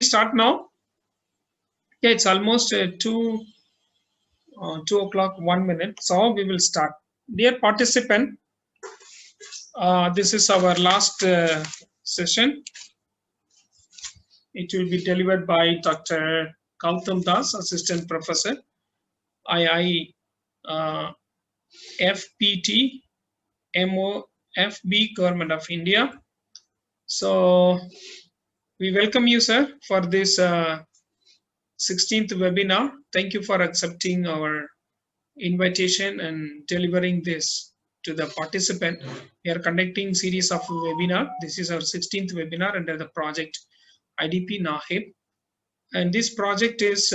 Start now? Yeah, it's almost 2 o'clock, 1 minute. So we will start. Dear participant, this is our last session. It will be delivered by Dr. Gautam Das, Assistant Professor, II FPT, MoFB, Government of India. So we welcome you, sir, for this 16th webinar. Thank you for accepting our invitation and delivering this to the participant. We are conducting series of webinar. This is our 16th webinar under the project IDP NAHIB. And this project is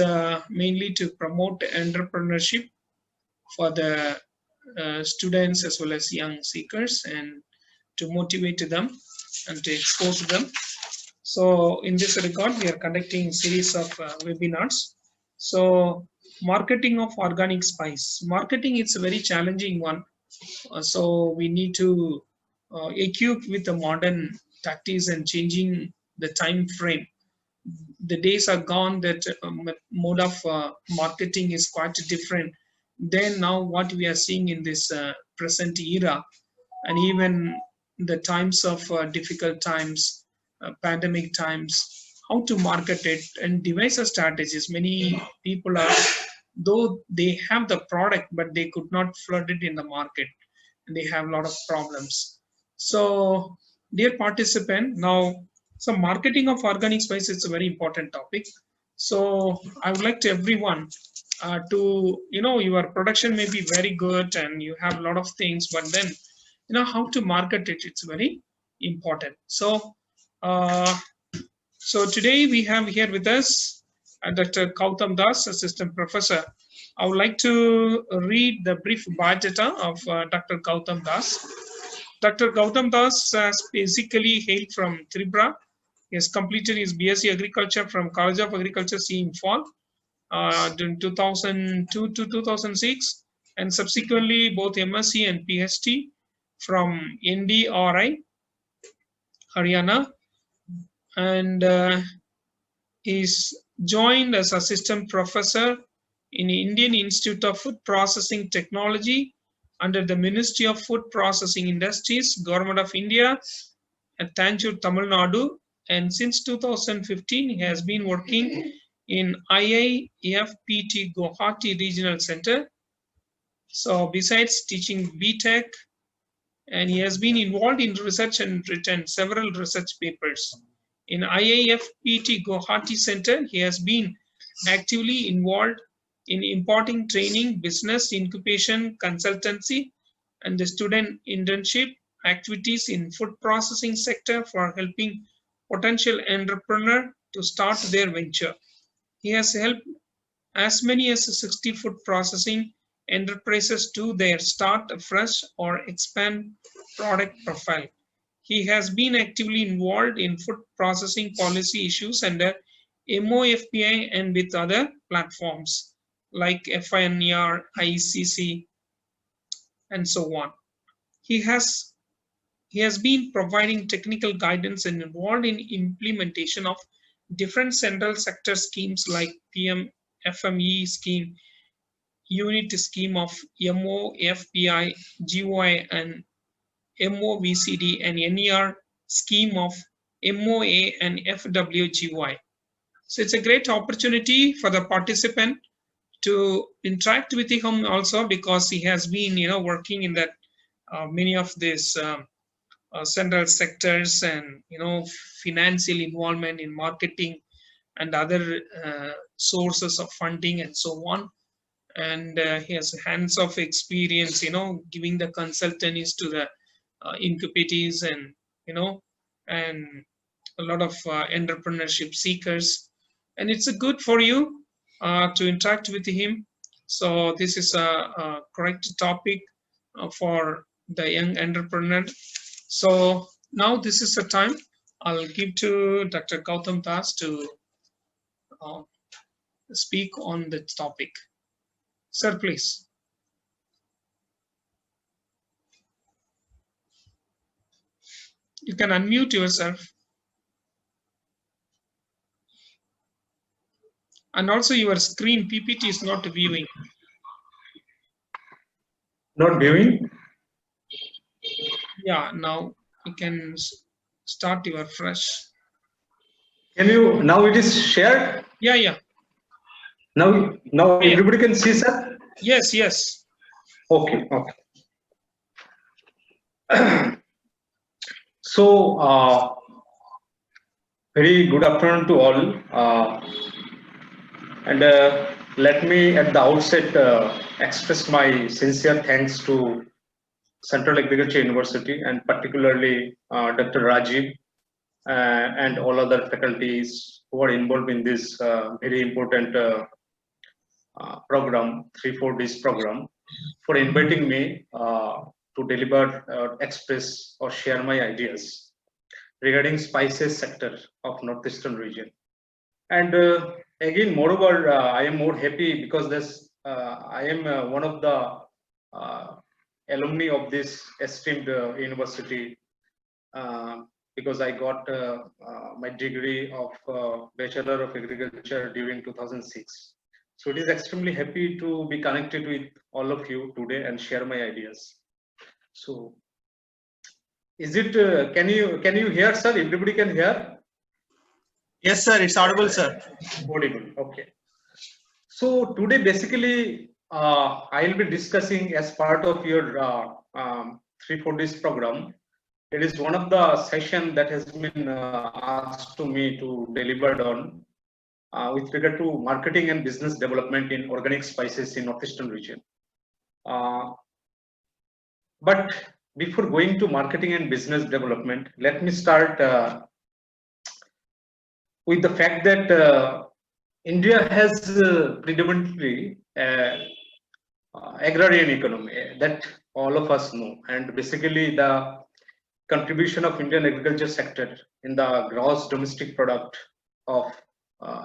mainly to promote entrepreneurship for the students as well as young seekers and to motivate them and to expose them. So in this regard, we are conducting series of webinars. So marketing of organic spice. Marketing is a very challenging one. So we need to equip with the modern tactics and changing the time frame. The days are gone that mode of marketing is quite different than now what we are seeing in this present era, and even the times of difficult times, pandemic times, how to market it and devise a strategies. Many people are, though they have the product, but they could not flood it in the market, and they have a lot of problems. So, dear participant, now some marketing of organic spice is a very important topic. So, I would like to everyone to, your production may be very good and you have a lot of things, but then how to market it, it's very important. So today we have here with us Dr. Gautam Das, Assistant Professor. I would like to read the brief biodata of Dr. Gautam Das. Dr. Gautam Das has basically hailed from Tripura. He has completed his BSc Agriculture from College of Agriculture, C. Imphal, in 2002 to 2006, and subsequently both MSc and PhD from NDRI, Haryana, and is joined as assistant professor in Indian Institute of Food Processing Technology under the Ministry of Food Processing Industries, Government of India at Tanjore, Tamil Nadu. And since 2015, he has been working in IIFPT Guwahati Regional Center. So besides teaching BTech, and he has been involved in research and written several research papers. In IIFPT Guwahati Center, he has been actively involved in imparting training, business incubation, consultancy, and the student internship activities in food processing sector for helping potential entrepreneur to start their venture. He has helped as many as 60 food processing enterprises to their start afresh or expand product profile. He has been actively involved in food processing policy issues under MoFPI and with other platforms like FINER, ICC, and so on. He has been providing technical guidance and involved in implementation of different central sector schemes like PM FME Scheme, Unit Scheme of MoFPI, GOI, and MoVCD, and NER Scheme of MOA and FWGY. So it's a great opportunity for the participant to interact with him also, because he has been, working in that many of these central sectors and, financial involvement in marketing and other sources of funding and so on. And he has hands of experience, giving the consultancies to the incubators and, and a lot of entrepreneurship seekers. And it's good for you to interact with him. So this is a correct topic for the young entrepreneur. So now this is the time I'll give to Dr. Gautam Das to speak on the topic. Sir, please. You can unmute yourself. And also your screen PPT is not viewing. Not viewing? Yeah, now you can start your fresh. Can you, now it is shared? Yeah. Now Yeah. everybody can see, sir? Yes. Okay. So, very good afternoon to all. And let me at the outset express my sincere thanks to Central Agriculture University and particularly Dr. Rajiv and all other faculties who are involved in this very important program, 3-4 days program, for inviting me to deliver, express or share my ideas regarding spices sector of Northeastern region. And again, moreover, I am more happy because I am one of the alumni of this esteemed university because I got my degree of Bachelor of Agriculture during 2006. So it is extremely happy to be connected with all of you today and share my ideas. So, is it? Can you hear, sir? Everybody can hear. Yes, sir. It's audible, sir. Audible. Okay. So today, basically, I'll be discussing as part of your 3-4 days program. It is one of the session that has been asked to me to deliver on with regard to marketing and business development in organic spices in Northeastern region. But before going to marketing and business development, let me start with the fact that India has predominantly agrarian economy that all of us know, and basically the contribution of Indian agriculture sector in the gross domestic product of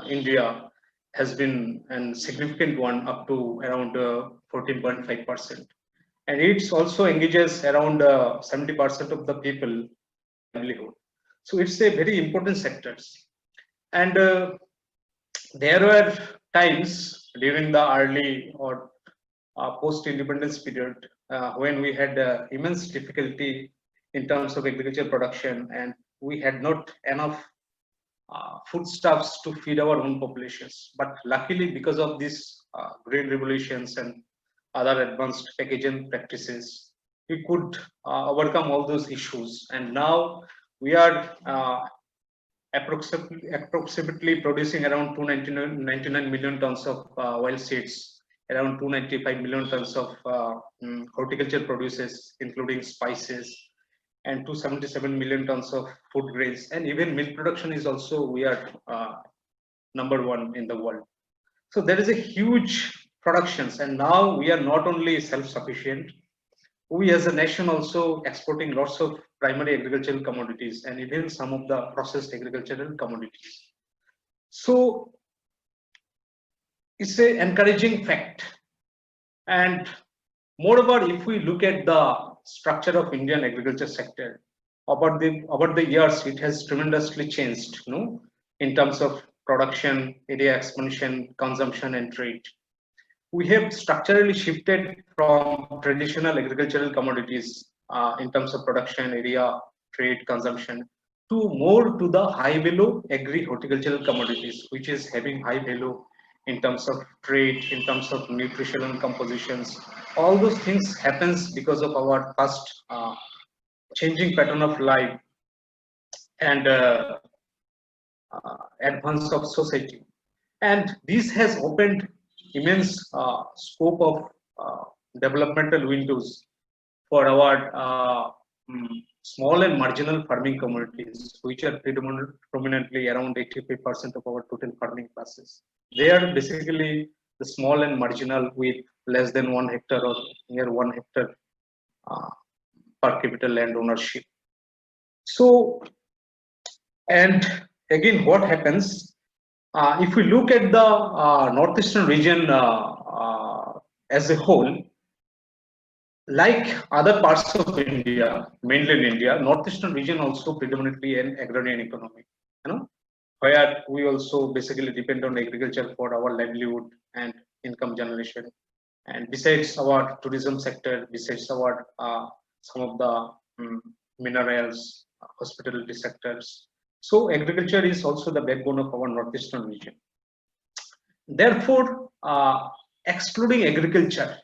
India has been a significant one, up to around 14.5%, and it also engages around 70% of the people livelihood. So it's a very important sectors, and there were times during the early or post-independence period when we had immense difficulty in terms of agriculture production, and we had not enough foodstuffs to feed our own populations. But luckily, because of these green revolutions and other advanced packaging practices, we could overcome all those issues, and now we are approximately producing around 299 million tons of oil seeds, around 295 million tons of horticulture produces, including spices, and 277 million tons of food grains, and even milk production is also, we are #1 in the world. So there is a huge productions, and now we are not only self-sufficient, we as a nation also exporting lots of primary agricultural commodities and even some of the processed agricultural commodities. So it's an encouraging fact. And moreover, if we look at the structure of Indian agriculture sector, about the years, it has tremendously changed, in terms of production, area expansion, consumption, and trade. We have structurally shifted from traditional agricultural commodities in terms of production, area, trade, consumption, to more to the high value agri-horticultural commodities, which is having high value in terms of trade, in terms of nutritional compositions. All those things happens because of our fast changing pattern of life and advance of society. And this has opened immense scope of developmental windows for our small and marginal farming communities, which are predominantly around 85% of our total farming classes. They are basically the small and marginal with less than 1 hectare or near 1 hectare per capita land ownership. So, and again, what happens if we look at the northeastern region as a whole, like other parts of India, mainland India, northeastern region also predominantly an agrarian economy. where we also basically depend on agriculture for our livelihood and income generation. And besides our tourism sector, besides our some of the minerals, hospitality sectors, so agriculture is also the backbone of our northeastern region. Therefore, excluding agriculture,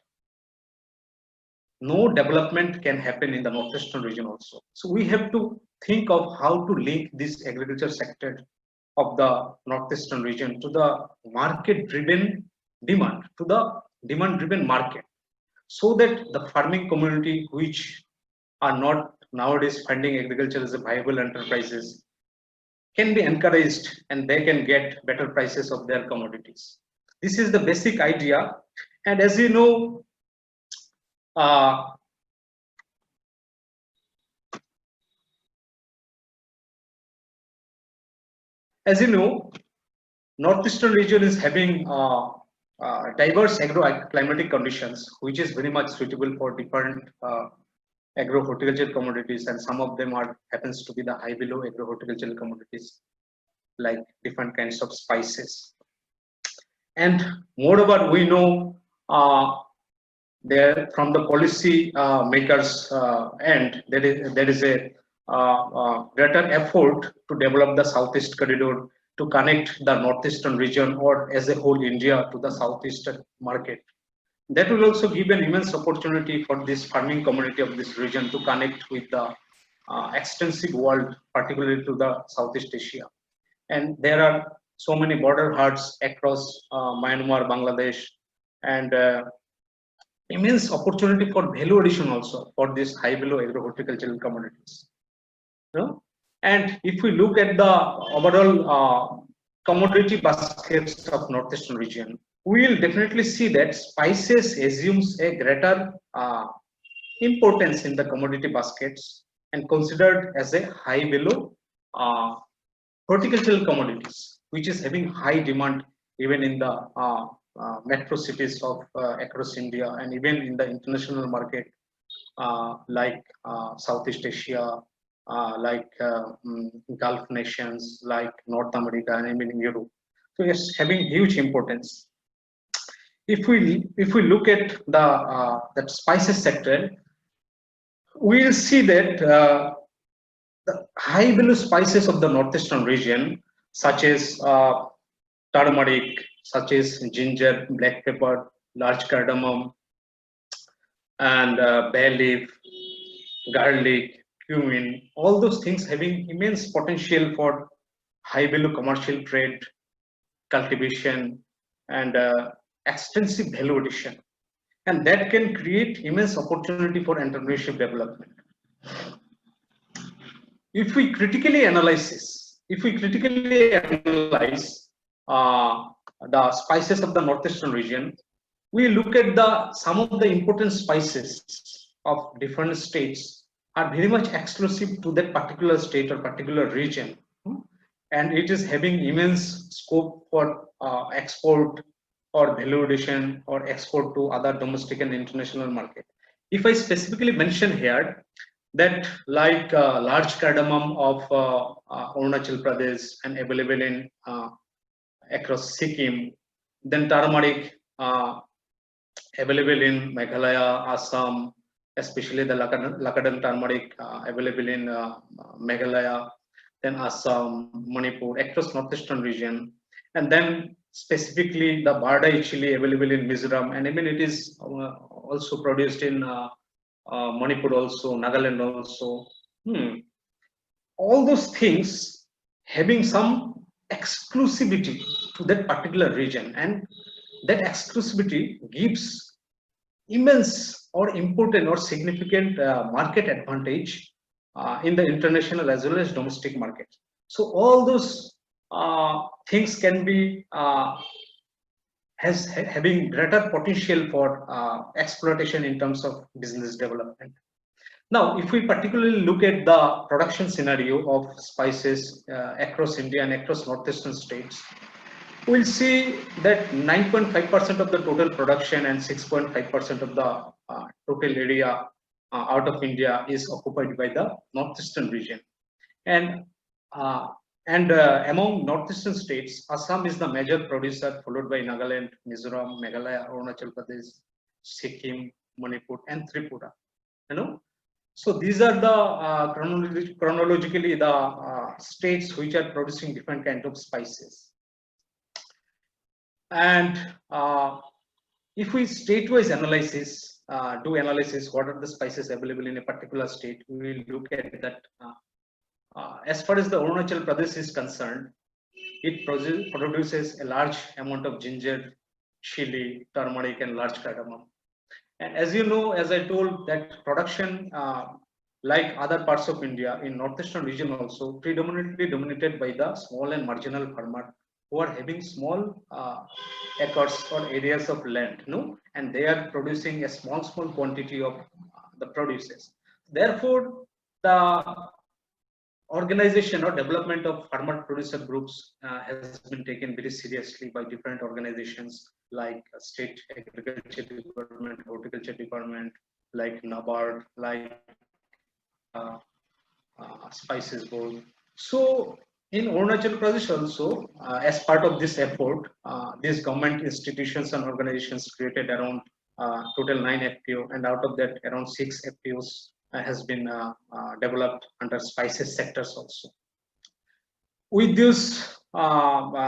no development can happen in the northeastern region also. So we have to think of how to link this agriculture sector of the northeastern region to the market driven demand, to the demand driven market, so that the farming community which are not nowadays finding agriculture as a viable enterprises can be encouraged and they can get better prices of their commodities. This is the basic idea. And as you know, uh, northeastern region is having diverse agro-climatic conditions, which is very much suitable for different agro-horticultural commodities, and some of them are happens to be the high below agro-horticultural commodities, like different kinds of spices. And moreover, we know there from the policy makers end, there is a greater effort to develop the southeast corridor to connect the northeastern region or as a whole India to the southeastern market. That will also give an immense opportunity for this farming community of this region to connect with the extensive world, particularly to the Southeast Asia. And there are so many border herds across Myanmar, Bangladesh, and immense opportunity for value addition also for this high value agro-horticultural commodities. You know? And if we look at the overall commodity baskets of northeastern region, we will definitely see that spices assumes a greater importance in the commodity baskets and considered as a high value horticultural commodities, which is having high demand even in the metro cities of across India and even in the international market like Southeast Asia, like Gulf nations, like North America, and even Europe. So it's having huge importance. If we look at the that spices sector, we'll see that the high value spices of the northeastern region, such as turmeric, such as ginger, black pepper, large cardamom, and bay leaf, garlic, cumin, all those things having immense potential for high value commercial trade, cultivation, and extensive value addition. And that can create immense opportunity for entrepreneurship development. If we critically analyze the spices of the northeastern region, we look at some of the important spices of different states are very much exclusive to that particular state or particular region, and it is having immense scope for export or value addition or export to other domestic and international market. If I specifically mention here that like large cardamom of Arunachal Pradesh and available in across Sikkim, then turmeric available in Meghalaya, Assam, especially the Lakadan turmeric available in Meghalaya, then Assam, Manipur, across northeastern region, and then specifically the Bardai chili available in Mizoram, and even it is also produced in Manipur also, Nagaland also. All those things having some exclusivity to that particular region, and that exclusivity gives immense or important or significant market advantage in the international as well as domestic market. So all those things can be having greater potential for exploitation in terms of business development. Now, if we particularly look at the production scenario of spices across India and across northeastern states, we'll see that 9.5% of the total production and 6.5% of the total area out of India is occupied by the northeastern region. And And among northeastern states, Assam is the major producer, followed by Nagaland, Mizoram, Meghalaya, Arunachal Pradesh, Sikkim, Manipur, and Tripura. So these are the chronologically the states which are producing different kinds of spices. And if we state-wise analysis, do analysis, what are the spices available in a particular state, we will look at that. As far as the Arunachal Pradesh is concerned, it produces a large amount of ginger, chili, turmeric, and large cardamom. And as you know, as I told, that production, like other parts of India, in northeastern region also, predominantly dominated by the small and marginal farmer who are having small acres or areas of land, and they are producing a small quantity of the produces. Therefore, the organization or development of farmer producer groups has been taken very seriously by different organizations like state agriculture department, horticulture department, like NABARD, like spices board. So in Arunachal Pradesh also, as part of this effort, these government institutions and organizations created around total 9 FPO, and out of that around 6 FPOs has been developed under spices sectors also. With these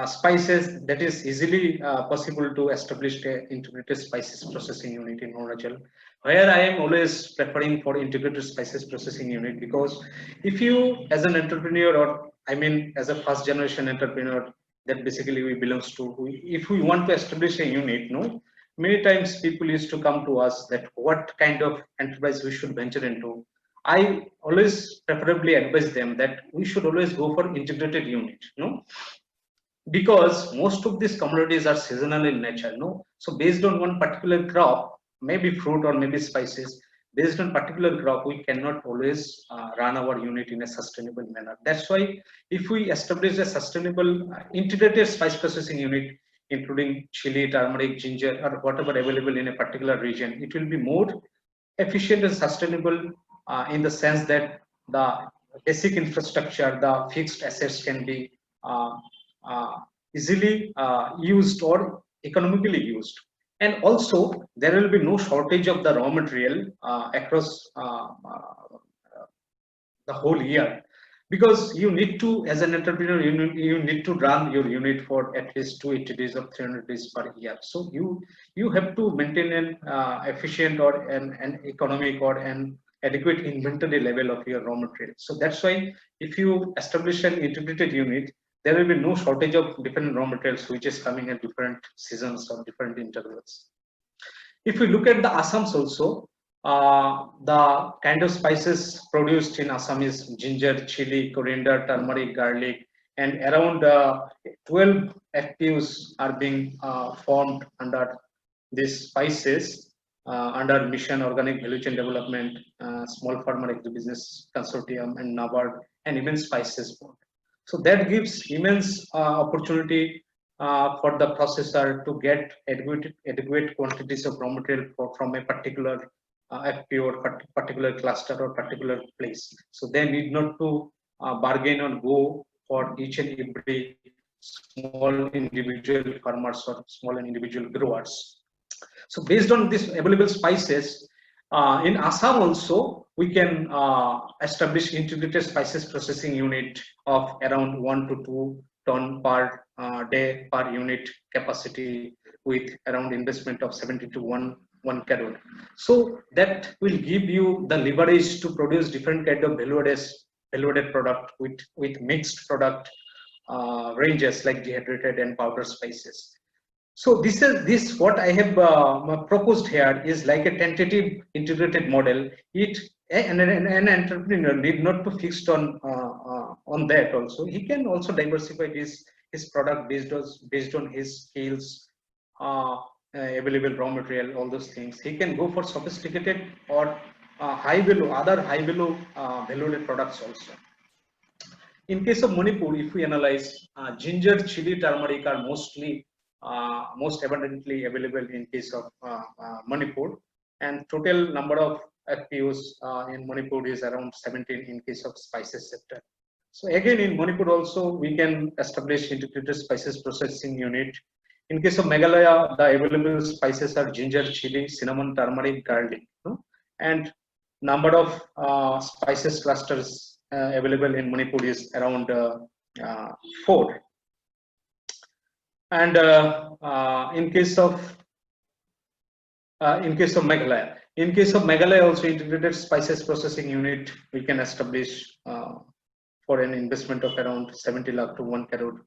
spices, that is easily possible to establish an integrated spices processing unit in Arunachal, where I am always preferring for integrated spices processing unit, because if you as an entrepreneur, or I mean as a first generation entrepreneur that basically we belongs to, if we want to establish a unit, many times people used to come to us that what kind of enterprise we should venture into. I always preferably advise them that we should always go for integrated unit, because most of these commodities are seasonal in nature, so based on one particular crop, maybe fruit or maybe spices, based on particular crop, we cannot always run our unit in a sustainable manner. That's why if we establish a sustainable integrated spice processing unit, including chili, turmeric, ginger, or whatever available in a particular region, it will be more efficient and sustainable in the sense that the basic infrastructure, the fixed assets can be easily used or economically used. And also, there will be no shortage of the raw material across the whole year, because you need to, as an entrepreneur, you need to run your unit for at least 280 days or 300 days per year. So you have to maintain an efficient or an economic or an adequate inventory level of your raw material. So that's why if you establish an integrated unit, there will be no shortage of different raw materials which is coming at different seasons or different intervals. If we look at the Assams also, the kind of spices produced in Assam is ginger, chili, coriander, turmeric, garlic, and around 12 FPUs are being formed under these spices under Mission Organic Value Chain Development, Small Farmer Agribusiness Consortium, and NABARD, and even Spices Board. So that gives immense opportunity for the processor to get adequate quantities of raw material from a particular FPO or particular cluster or particular place. So they need not to bargain or go for each and every small individual farmers or small and individual growers. So based on this available spices, in Assam also, we can establish integrated spices processing unit of around 1 to 2 ton per day per unit capacity, with around investment of 70 to 1 crore. So that will give you the leverage to produce different kind of value-added product with mixed product ranges like dehydrated and powder spices. So this what I have proposed here is like a tentative integrated model. An entrepreneur need not to fixed on that also. He can also diversify his product based on his skills, available raw material, all those things. He can go for sophisticated or high value value-added products also. In case of Manipur, if we analyze, ginger, chili, turmeric are most abundantly available in case of Manipur, and total number of FPOs in Manipur is around 17 in case of spices sector. So again, in Manipur also, we can establish integrated spices processing unit. In case of Meghalaya, the available spices are ginger, chili, cinnamon, turmeric, garlic, and number of spices clusters available in Manipur is around 4. And in case of Meghalaya, also integrated spices processing unit we can establish for an investment of around 70 lakh to 1 crore.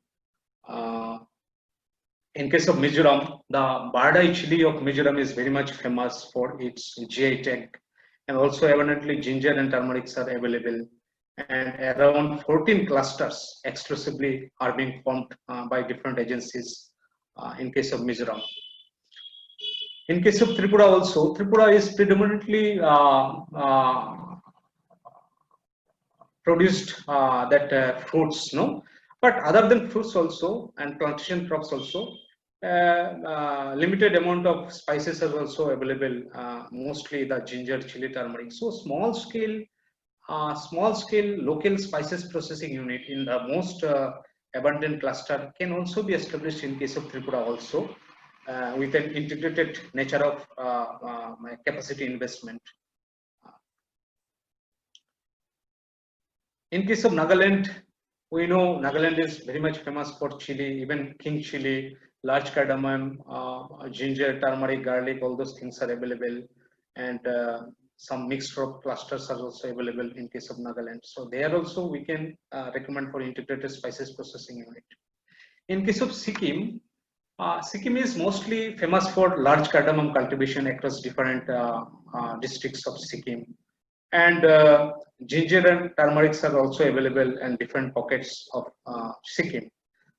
In case of Mizoram, the Bardai chili of Mizoram is very much famous for its GI tag, and also abundantly ginger and turmerics are available. And around 14 clusters exclusively are being formed by different agencies in case of Mizoram. In case of Tripura also, Tripura is predominantly produced fruits, no? But other than fruits also and plantation crops also, limited amount of spices are also available, mostly the ginger, chili, turmeric. So small scale local spices processing unit in the most abundant cluster can also be established in case of Tripura also, with an integrated nature of capacity investment. In case of Nagaland, we know Nagaland is very much famous for chili, even king chili, large cardamom, ginger, turmeric, garlic, all those things are available, and some mixed crop clusters are also available in case of Nagaland. So there also we can recommend for integrated spices processing unit. In case of Sikkim, Sikkim is mostly famous for large cardamom cultivation across different districts of Sikkim, and ginger and turmerics are also available in different pockets of Sikkim.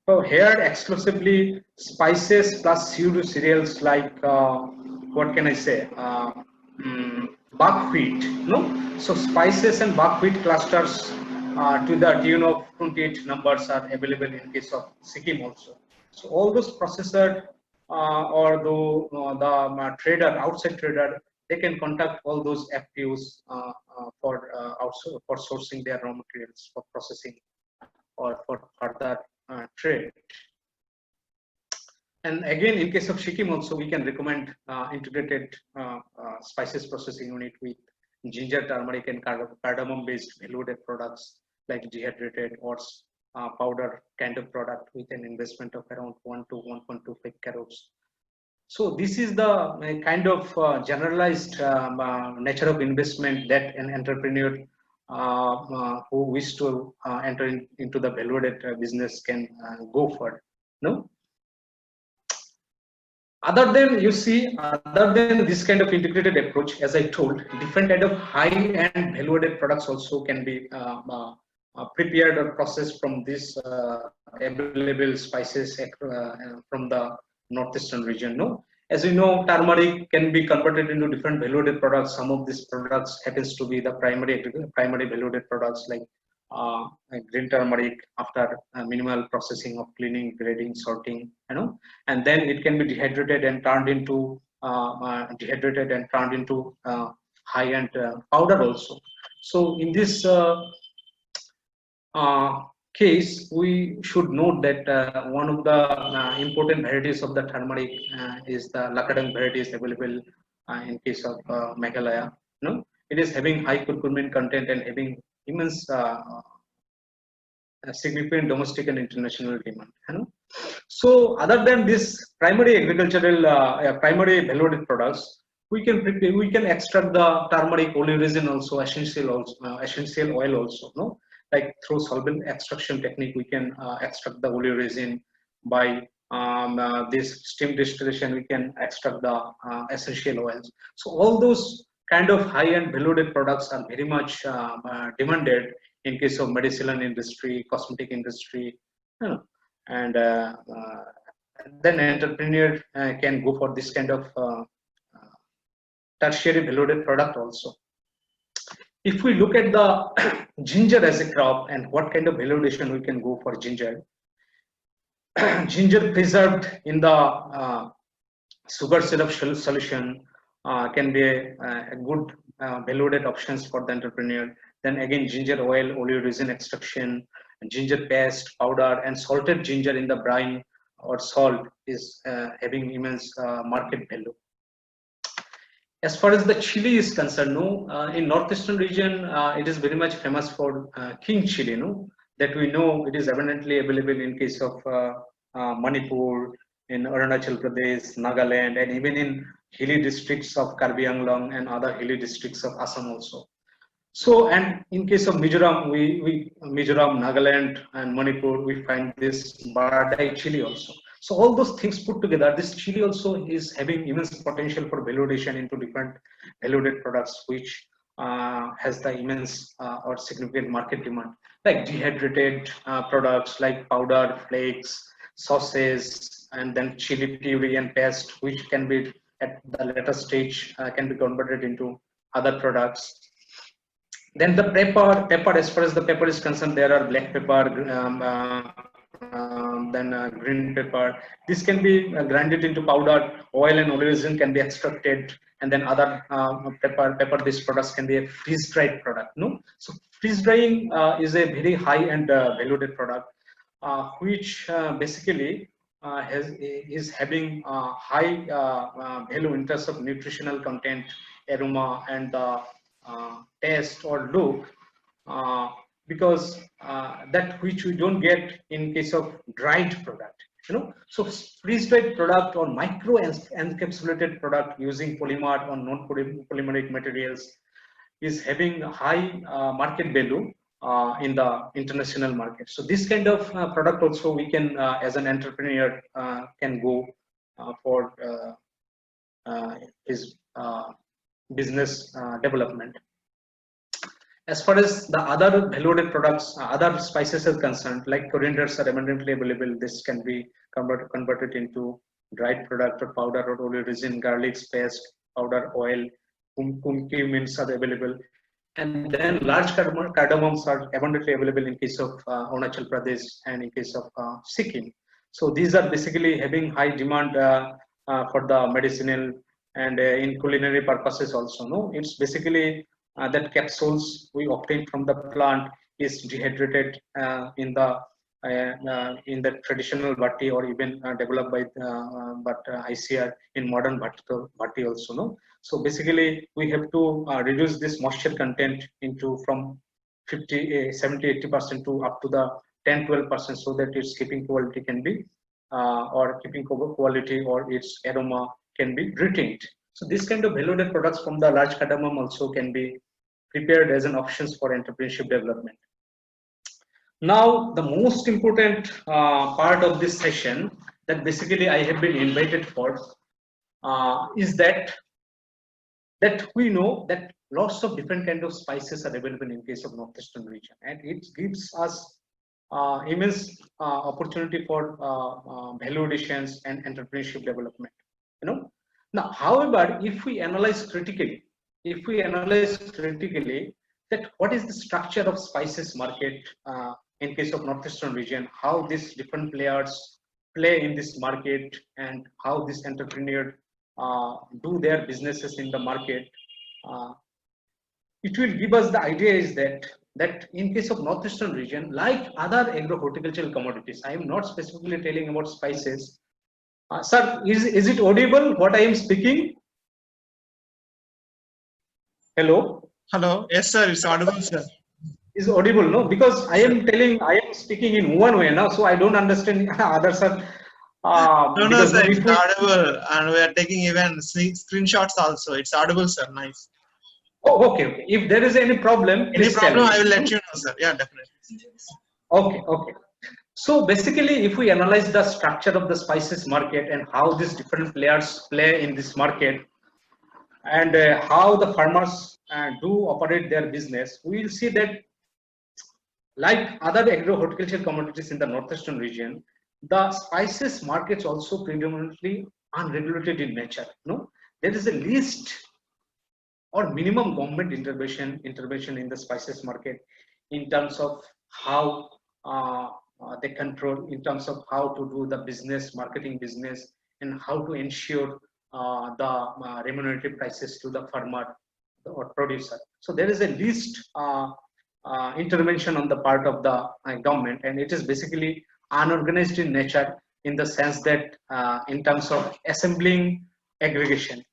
So here exclusively spices plus pseudo cereals like what can I say, buckwheat, no? So spices and buckwheat clusters to the tune of 28 numbers are available in case of Sikkim also. So all those processor or the trader, outside trader, they can contact all those FPOs for sourcing their raw materials for processing or for further trade. And again, in case of Sikkim also, we can recommend integrated spices processing unit with ginger, turmeric, and cardamom-based value-added products like dehydrated or powder kind of product with an investment of around 1 to 1.25 crores. So this is the kind of generalized nature of investment that an entrepreneur who wish to enter into the value-added business can go for. No. Other than this kind of integrated approach, as I told, different kind of high-end value-added products also can be prepared or processed from this available spices from the northeastern region. No, as we know, turmeric can be converted into different value-added products. Some of these products happens to be the primary value-added products like green turmeric after minimal processing of cleaning, grading, sorting, and then it can be dehydrated and turned into high-end powder also. So in this case, we should note that one of the important varieties of the turmeric is the Lakadang varieties available in case of Meghalaya. No, it is having high curcumin content and having immense significant domestic and international demand. So, other than this primary agricultural, primary value-added products, we can extract the turmeric oleoresin also, essential oil also. No, like through solvent extraction technique, we can extract the oleoresin. By this steam distillation, we can extract the essential oils. So all those kind of high-end value-added products are very much demanded in case of medicinal industry, cosmetic industry, and then entrepreneur can go for this kind of tertiary value-added product also. If we look at the ginger as a crop and what kind of value addition we can go for ginger, ginger preserved in the sugar syrup solution can be a good value-added options for the entrepreneur. Then again, ginger oil, oleoresin extraction, ginger paste, powder, and salted ginger in the brine or salt is having immense market value. As far as the chili is concerned, no, in northeastern region, it is very much famous for king chili, no, that we know it is abundantly available in case of Manipur, in Arunachal Pradesh, Nagaland, and even in hilly districts of Karbi Anglong and other hilly districts of Assam also. So, and in case of Mizoram, Mizoram, Nagaland, and Manipur, we find this Bardai chili also. So all those things put together, this chili also is having immense potential for validation into different valued products, which has the immense or significant market demand, like dehydrated products like powder, flakes, sauces, and then chili puree and paste, which can be at the later stage can be converted into other products. Then the pepper, as far as the pepper is concerned, there are black pepper, then green pepper. This can be grinded into powder. Oil and oleoresin can be extracted, and then other pepper-based products can be a freeze-dried product. No, so freeze drying is a very high-end valued product, which basically is having high value in terms of nutritional content, aroma, and taste or look, because that which we don't get in case of dried product, you know. So freeze dried product or micro encapsulated product using polymer or non-polymeric materials is having high market value in the international market. So this kind of product also we can, as an entrepreneur, can go for his business development. As far as the other valued products, other spices are concerned, like corianders are abundantly available. This can be converted into dried product or powder or oleoresin, garlic paste, powder, oil, cumins are available. And then large cardamoms are abundantly available in case of Arunachal Pradesh and in case of Sikkim. So these are basically having high demand for the medicinal and in culinary purposes also. No, it's basically that capsules we obtain from the plant is dehydrated in the traditional bhatti, or even developed by ICR in modern bhatti also. No, so basically we have to reduce this moisture content into from 50, 70, 80% to up to the 10-12%, so that its keeping quality can be or keeping quality or its aroma can be retained. So this kind of valued products from the large cardamom also can be prepared as an options for entrepreneurship development. Now, the most important part of this session that basically I have been invited for is that we know that lots of different kind of spices are available in case of northeastern region, and it gives us immense opportunity for value additions and entrepreneurship development. You know. Now, however, if we analyze critically, that what is the structure of spices market in case of northeastern region, how these different players play in this market, and how this entrepreneur do their businesses in the market, it will give us the idea is that in case of northeastern region, like other agro-horticultural commodities, I am not specifically telling about spices. Sir, is it audible what I am speaking? Hello? Hello. Yes, sir. It's audible, sir. Is audible, no? Because I am speaking in one way now, so I don't understand others are. No, sir. It's audible, and we are taking even screenshots also. It's audible, sir. Nice. Oh, okay. If there is any problem, I will let you know, sir. Yeah, definitely. Okay. So basically, if we analyze the structure of the spices market and how these different players play in this market, and how the farmers do operate their business, we will see that like other agro-horticultural commodities in the northeastern region, the spices markets also predominantly unregulated in nature. No, there is a least or minimum government intervention in the spices market in terms of how they control, in terms of how to do the business, marketing business, and how to ensure the remunerative prices to the farmer or producer. So there is a least intervention on the part of the government, and it is basically unorganized in nature, in the sense that in terms of assembling aggregation,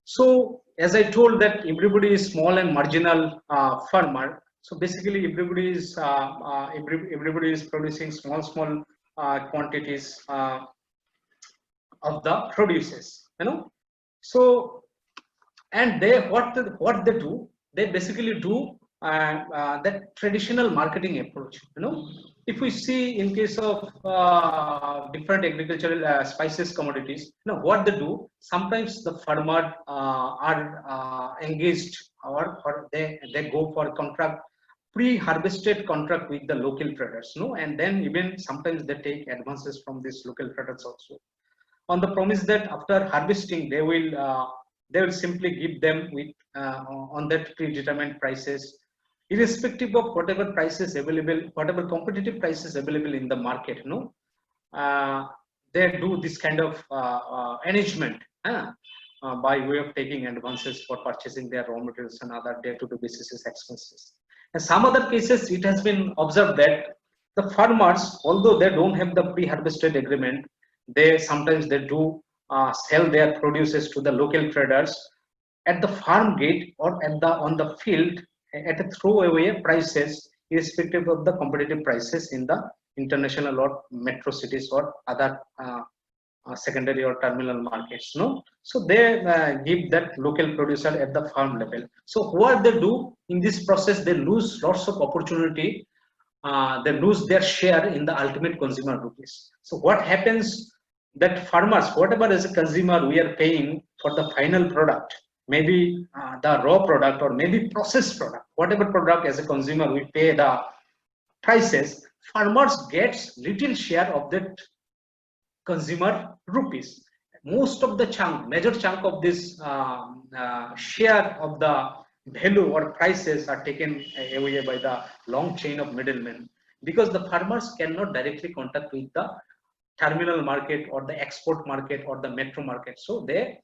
so as I told that everybody is small and marginal farmer. So basically everybody is producing small quantities of the produces, so, and what they do, they basically do that traditional marketing approach, if we see in case of different agricultural spices commodities, what they do, sometimes the farmer are engaged, or they go for contract, pre-harvested contract with the local traders, and then even sometimes they take advances from these local traders also, on the promise that after harvesting they will simply give them with on that predetermined prices, irrespective of whatever prices available, whatever competitive prices available in the market. They do this kind of arrangement by way of taking advances for purchasing their raw materials and other day-to-day basis expenses. In some other cases, it has been observed that the farmers, although they don't have the pre-harvested agreement, they sometimes they do sell their produces to the local traders at the farm gate or at the on the field at a throwaway prices, irrespective of the competitive prices in the international or metro cities or other secondary or terminal markets. So they give that local producer at the farm level. So what they do in this process, they lose lots of opportunity. They lose their share in the ultimate consumer rupees. So what happens, that farmers, whatever as a consumer we are paying for the final product, maybe the raw product or maybe processed product, whatever product as a consumer we pay the prices, farmers gets little share of that consumer rupees. Most of the chunk, major chunk of this share of the value or prices are taken away by the long chain of middlemen, because the farmers cannot directly contact with the terminal market or the export market or the metro market. So they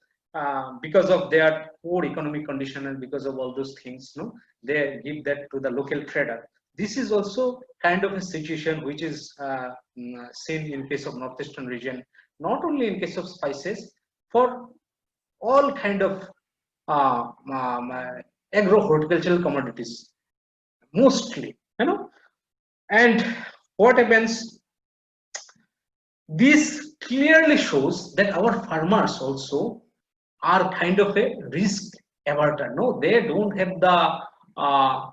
because of their poor economic condition and because of all those things, they give that to the local trader. This is also kind of a situation which is seen in case of northeastern region, not only in case of spices, for all kind of agro horticultural commodities mostly, and what happens, this clearly shows that our farmers also are kind of a risk averter. No, they don't have the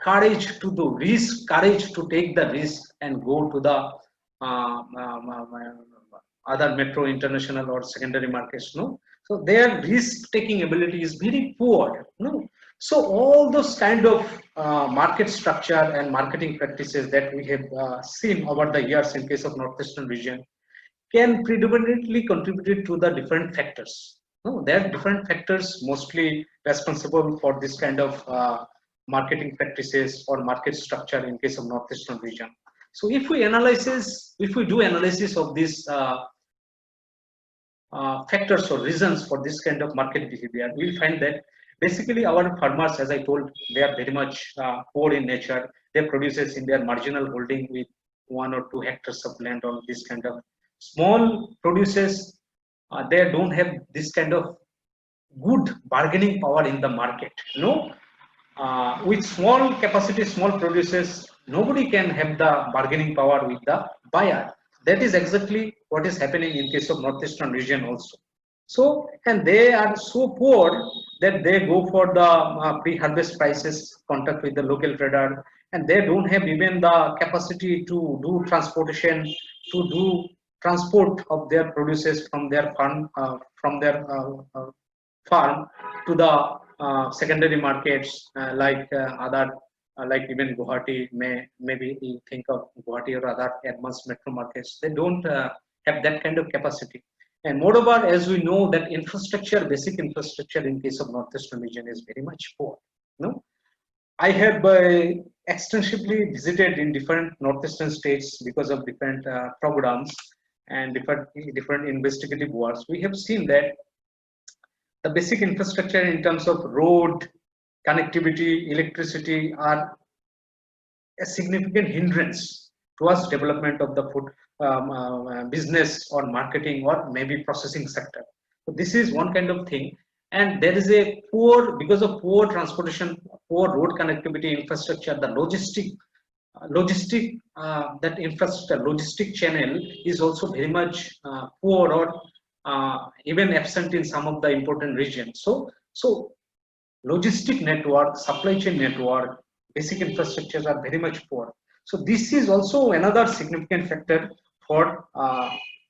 courage to do risk, courage to take the risk and go to the other metro, international or secondary markets. So their risk taking ability is very poor. So all those kind of market structure and marketing practices that we have seen over the years in case of northeastern region can predominantly contribute to the different factors. There are different factors mostly responsible for this kind of marketing practices or market structure in case of northeastern region. So if we do analysis of these factors or reasons for this kind of market behavior, we'll find that basically our farmers, as I told, they are very much poor in nature. They produce in their marginal holding with 1 or 2 hectares of land or this kind of small produces. They don't have this kind of good bargaining power in the market. With small capacity, small produces, nobody can have the bargaining power with the buyer. That is exactly what is happening in case of northeastern region also. So, and they are so poor that they go for the pre-harvest prices, contact with the local trader, and they don't have even the capacity to do transportation, to do transport of their produces from their farm, farm to the secondary markets like like even Guwahati, maybe you think of Guwahati or other advanced metro markets. They don't have that kind of capacity. And moreover, as we know that infrastructure, basic infrastructure in case of northeastern region is very much poor. I have extensively visited in different northeastern states because of different programs and different investigative works. We have seen that the basic infrastructure in terms of road, connectivity, electricity are a significant hindrance towards development of the food business or marketing or maybe processing sector. So this is one kind of thing. And there is a poor, because of poor transportation, poor road connectivity infrastructure, the that infrastructure, logistic channel is also very much poor or even absent in some of the important regions. So logistic network, supply chain network, basic infrastructures are very much poor. So this is also another significant factor for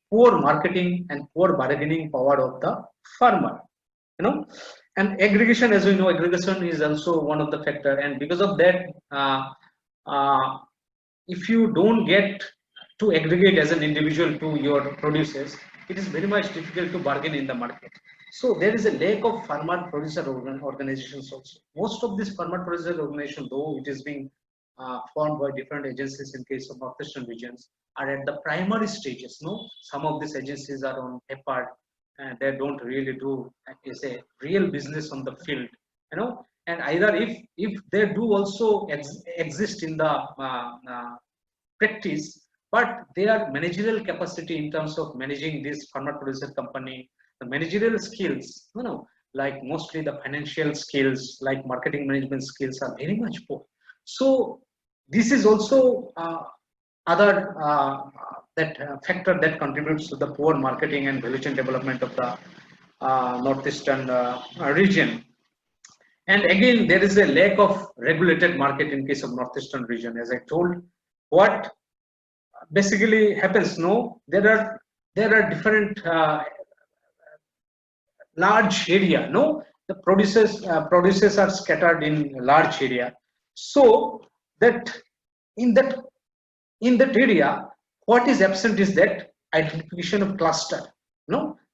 poor marketing and poor bargaining power of the farmer. And aggregation, as we know, aggregation is also one of the factor, and because of that, if you don't get to aggregate as an individual to your produces, it is very much difficult to bargain in the market. So there is a lack of farmer producer organizations also. Most of these farmer producer organizations, though it is being formed by different agencies in case of northeastern regions, are at the primary stages. Some of these agencies are on paper and they don't really do a real business on the field, and either if they do also exist in the practice, but their managerial capacity in terms of managing this farmer producer company, the managerial skills, like mostly the financial skills, like marketing management skills, are very much poor. So this is also other factor that contributes to the poor marketing and value chain development of the northeastern region. And again, there is a lack of regulated market in case of northeastern region. As I told, what basically happens, there are different large area, the producers are scattered in large area, so that in that area, what is absent is that identification of cluster,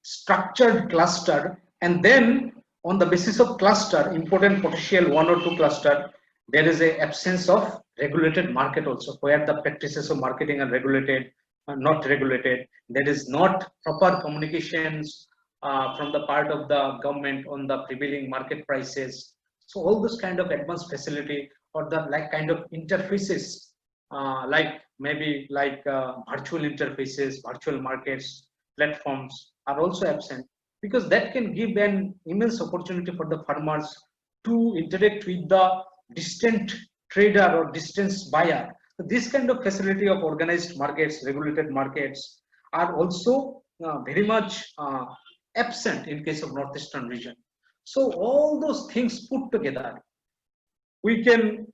structured cluster, and then on the basis of cluster, important potential one or two cluster, there is a absence of regulated market also, where the practices of marketing are regulated, not regulated. There is not proper communications from the part of the government on the prevailing market prices. So all this kind of advanced facility or the kind of interfaces, maybe virtual interfaces, virtual markets, platforms are also absent, because that can give an immense opportunity for the farmers to interact with the distant trader or distance buyer. So this kind of facility of organized markets, regulated markets, are also very much absent in case of northeastern region. So all those things put together, we can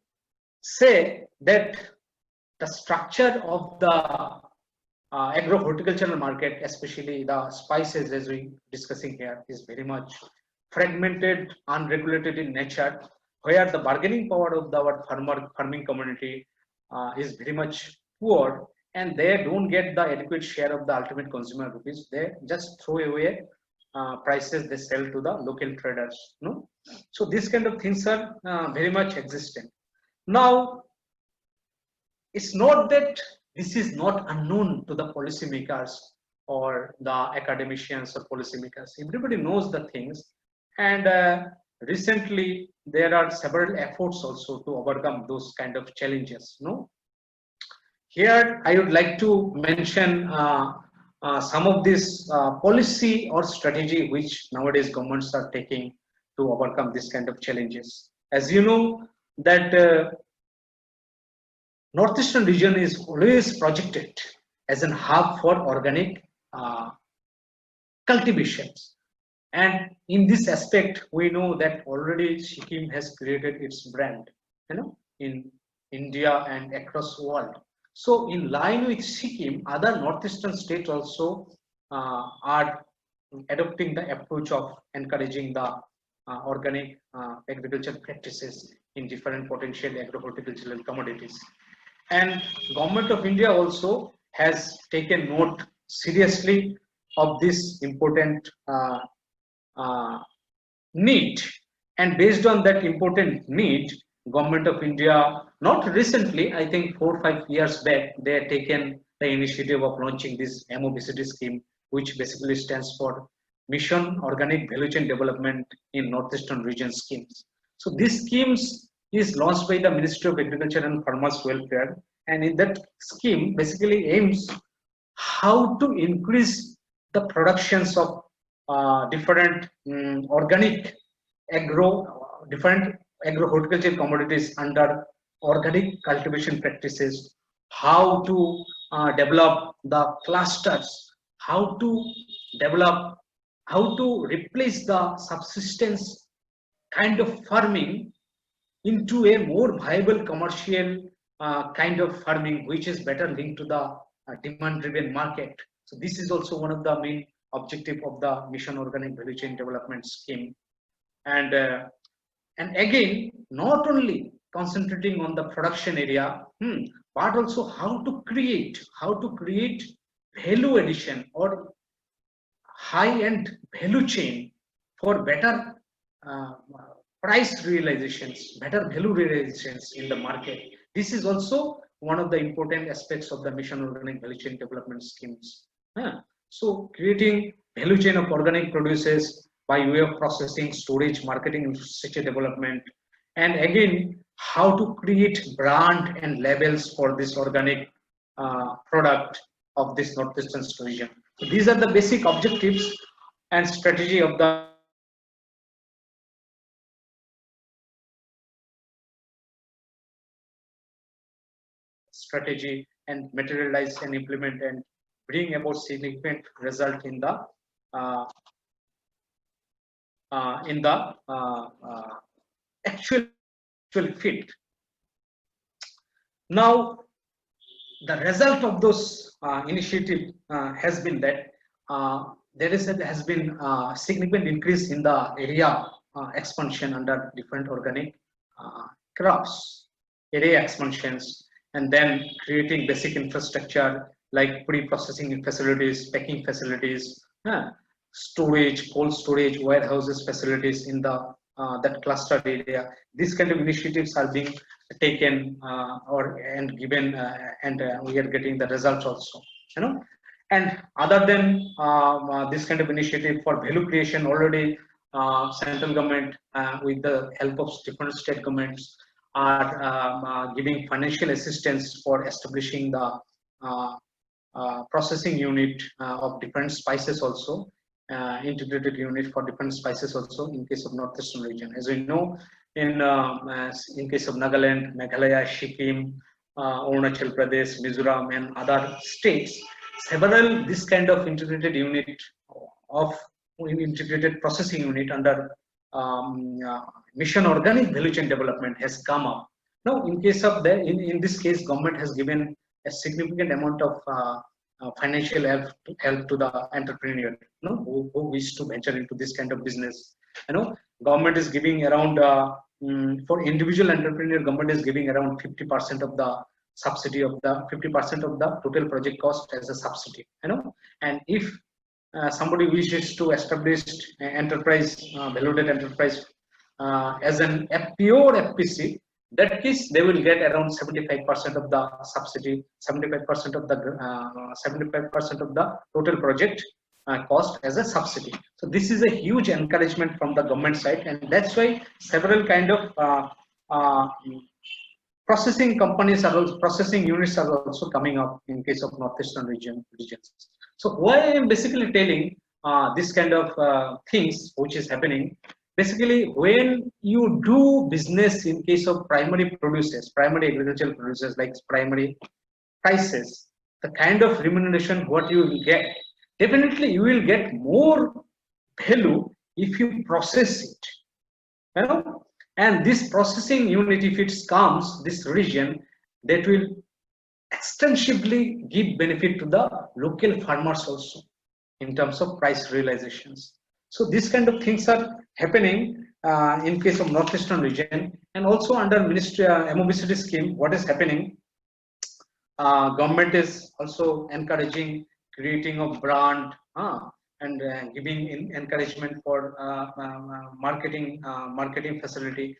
say that the structure of the agro-horticultural market, especially the spices as we discussing here, is very much fragmented, unregulated in nature, where the bargaining power of our farming community is very much poor, and they don't get the adequate share of the ultimate consumer rupees. They just throw away prices they sell to the local traders. So these kind of things are very much existent. Now, it's not that this is not unknown to the policymakers or the academicians or policymakers. Everybody knows the things, and recently there are several efforts also to overcome those kind of challenges. Here I would like to mention some of this policy or strategy which nowadays governments are taking to overcome this kind of challenges. As you know that northeastern region is always projected as a hub for organic cultivations, and in this aspect we know that already Sikkim has created its brand, in India and across the world. So in line with Sikkim, other northeastern states also are adopting the approach of encouraging the organic agriculture practices in different potential agro-horticultural commodities. And Government of India also has taken note seriously of this important need, and based on that important need, Government of India, not recently, I think 4 or 5 years back, they had taken the initiative of launching this MoVCD scheme, which basically stands for Mission Organic Value Chain Development in Northeastern Region schemes. So these schemes is launched by the Ministry of Agriculture and Farmers Welfare, and in that scheme basically aims how to increase the productions of different organic different agro horticulture commodities under organic cultivation practices, how to develop the clusters, how to develop, how to replace the subsistence kind of farming into a more viable commercial kind of farming, which is better linked to the demand driven market. So this is also one of the main objective of the Mission Organic Value Chain Development Scheme. And again, not only concentrating on the production area, but also how to create value addition or high-end value chain for better price realizations, better value realizations in the market. This is also one of the important aspects of the Mission Organic Value Chain Development Schemes. So creating value chain of organic produces by way of processing, storage, marketing, infrastructure development, and again how to create brand and labels for this organic product of this northeastern region. So these are the basic objectives and strategy of the strategy, and materialize and implement and bring about significant result in the actual field. Now, the result of those initiative has been that has been significant increase in the area expansion under different organic crops, area expansions, and then creating basic infrastructure like pre-processing facilities, packing facilities, storage, cold storage, warehouses facilities in the that cluster area. These kind of initiatives are being taken and given, and we are getting the results also. And other than this kind of initiative for value creation, already central government with the help of different state governments are giving financial assistance for establishing the processing unit of different spices also. Integrated unit for different spices also in case of northeastern region. As we know, in case of Nagaland, Meghalaya, Sikkim, Arunachal Pradesh, Mizoram, and other states, several this kind of integrated unit of integrated processing unit under Mission Organic Value Chain Development has come up. Now, in case of in this case, government has given a significant amount of financial help to the entrepreneur, who wish to venture into this kind of business. Government is giving around for individual entrepreneur, government is giving around 50% of the subsidy of the 50% of the total project cost as a subsidy. And if somebody wishes to establish enterprise, valued enterprise as an pure FPC, that case they will get around 75% of the subsidy, 75% of the total project cost as a subsidy. So this is a huge encouragement from the government side, and that's why several kind of processing companies are also, processing units are also coming up in case of northeastern regions. So why I am basically telling this kind of things which is happening. Basically, when you do business in case of primary producers, primary agricultural producers like primary prices, the kind of remuneration what you will get, definitely you will get more value if you process it. And this processing unit, if it comes this region, that will extensively give benefit to the local farmers also in terms of price realizations. So these kind of things are happening in case of northeastern region, and also under Ministry MoVCD scheme. What is happening? Government is also encouraging creating of brand and giving encouragement for marketing facility,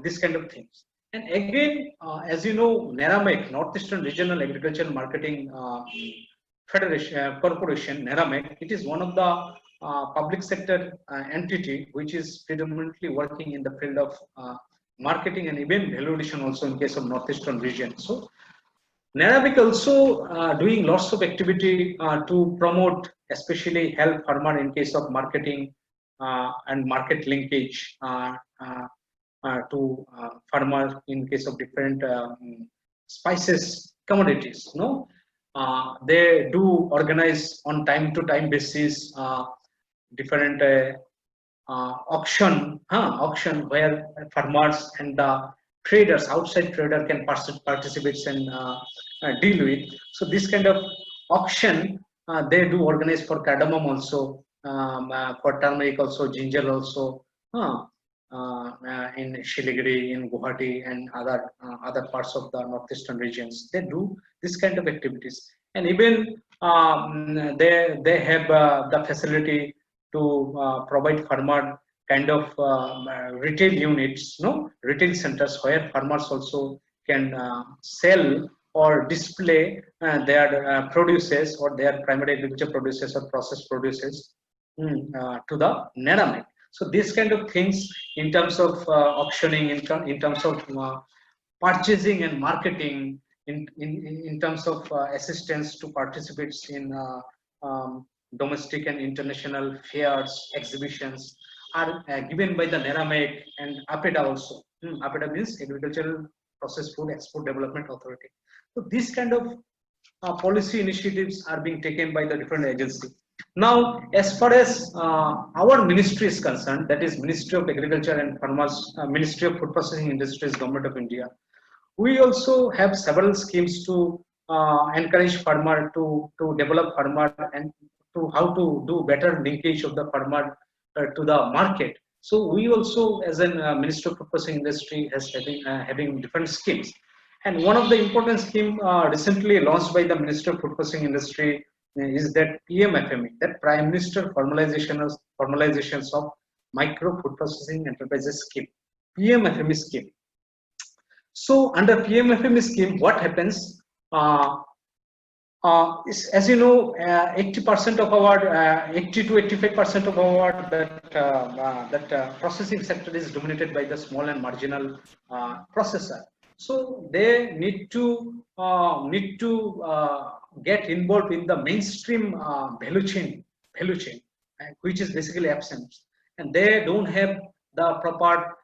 this kind of things. And again, as you know, NARAMEC, Northeastern Regional Agricultural Marketing Federation Corporation, NARAMEC, it is one of the public sector entity which is predominantly working in the field of marketing and even value addition also in case of northeastern region. So NARAMIC also doing lots of activity to promote, especially help farmer in case of marketing and market linkage to farmer in case of different spices commodities. No, they do organize on time to time basis different auction where farmers and the traders, outside trader can participate and deal with. So this kind of auction they do organize for cardamom also, for turmeric also, ginger also, in Shiliguri, in Guwahati, and other parts of the northeastern regions. They do this kind of activities, and even they have the facility to provide farmer kind of retail units, no, retail centers where farmers also can sell or display their produces or their primary agriculture produces or processed produces to the NARAMIC. So these kind of things in terms of auctioning, in terms of purchasing and marketing, in terms of assistance to participants in domestic and international fairs, exhibitions are given by the NARAMIC and APEDA also. APEDA means Agricultural Processed Food Export Development Authority. So these kind of policy initiatives are being taken by the different agencies. Now, as far as our ministry is concerned, that is Ministry of Agriculture and Farmers, Ministry of Food Processing Industries, Government of India, we also have several schemes to encourage farmer to develop farmer and to how to do better linkage of the farmer to the market. So we also, as a Ministry of Food Processing Industry, has having different schemes. And one of the important scheme recently launched by the Ministry of Food Processing Industry is that PMFME, that Prime Minister Formalizations of Micro Food Processing Enterprises Scheme, PMFME scheme. So under PMFME scheme, what happens? As you know, 80% of our, 80 to 85% of our processing sector is dominated by the small and marginal processor. So they need to get involved in the mainstream value chain, which is basically absent, and they don't have the proper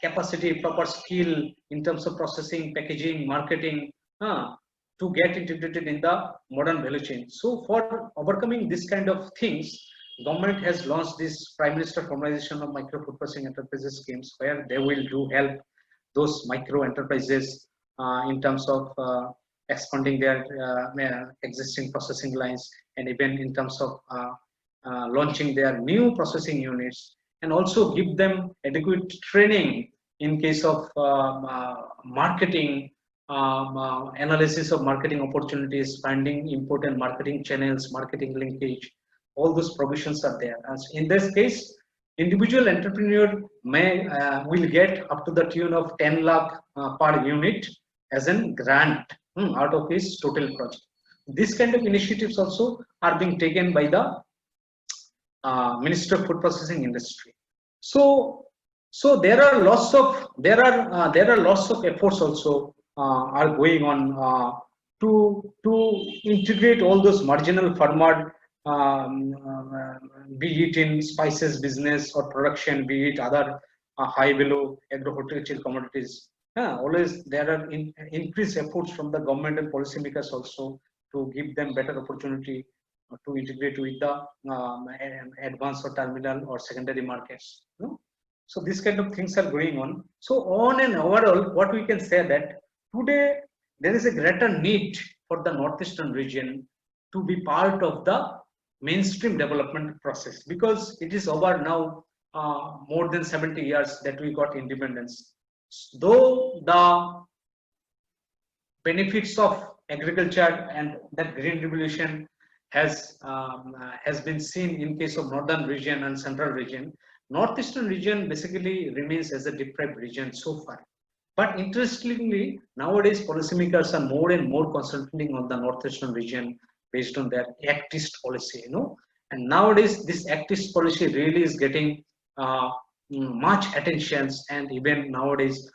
capacity, proper skill in terms of processing, packaging, marketing to get integrated in the modern value chain. So for overcoming this kind of things, government has launched this Prime Minister Formalization of Micro Food Processing Enterprises schemes, where they will do help those micro enterprises in terms of expanding their existing processing lines, and even in terms of launching their new processing units, and also give them adequate training in case of marketing, analysis of marketing opportunities, finding important marketing channels, marketing linkage. All those provisions are there. As in this case, individual entrepreneur will get up to the tune of 10 lakh per unit as a grant out of his total project. This kind of initiatives also are being taken by the Minister of Food Processing Industry. So there are lots of efforts also are going on to integrate all those marginal farmer, be it in spices business or production, be it other high value agro-horticultural commodities. Always there are increased efforts from the government and policymakers also to give them better opportunity to integrate with the advanced or terminal or secondary markets. So these kind of things are going on. So on and overall, what we can say that today there is a greater need for the northeastern region to be part of the mainstream development process, because it is over now more than 70 years that we got independence. Though the benefits of agriculture and that green revolution has been seen in case of northern region and central region, northeastern region basically remains as a deprived region so far. But interestingly, nowadays policymakers are more and more concentrating on the northeastern region based on their Act East policy, And nowadays this Act East policy really is getting much attentions, and even nowadays